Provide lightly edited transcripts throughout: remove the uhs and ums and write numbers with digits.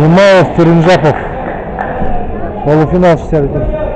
Ермаев, Туринжапов. Полуфинал 61.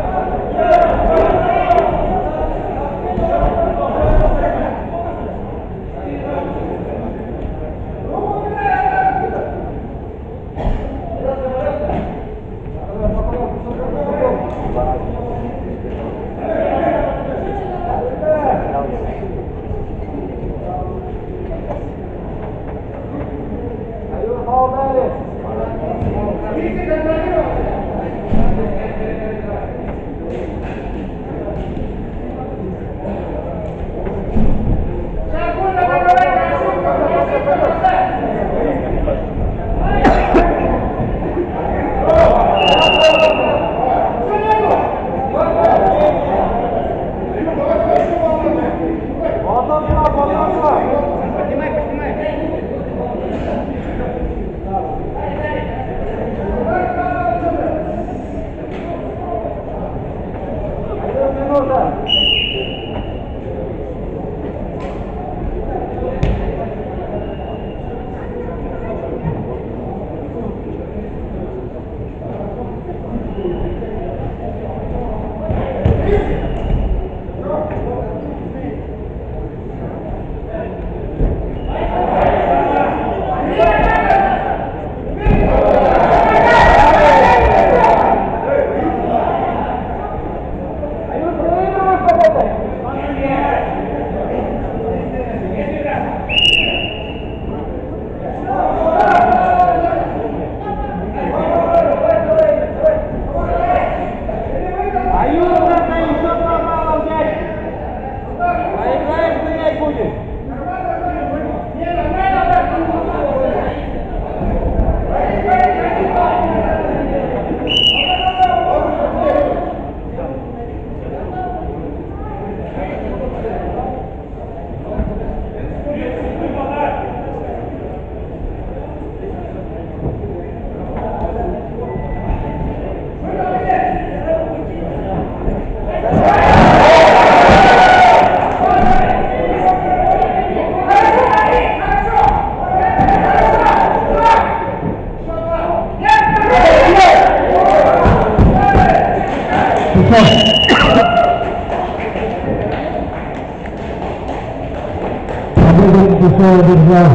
Держал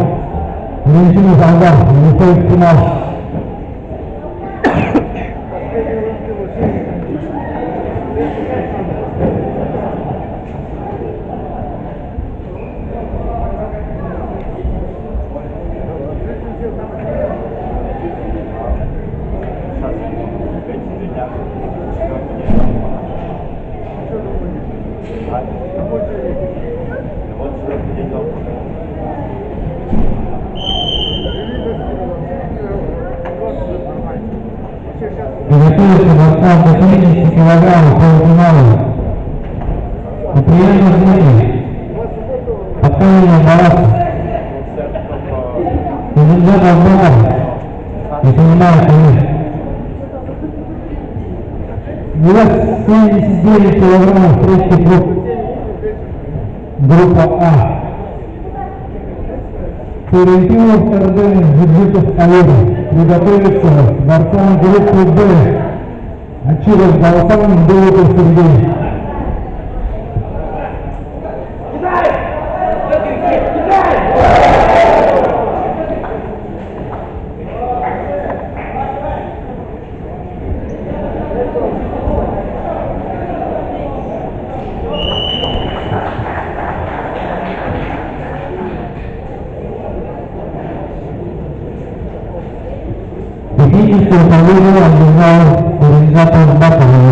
Валентина Солдат, выходит в финал. Приготовиться борцам до 70 килограммов полуфинала. И приятно зрителей. Подставление бороться. И нельзя разбирать. Не понимает они. Вес 79 килограммов третий круг. Группа А. Ферентинов Эрден Джиджитов Олег. Приготовиться борцам группы Б. Ачиров Баласан Беликов Сергей. Техническое управление объявлял организатор батла.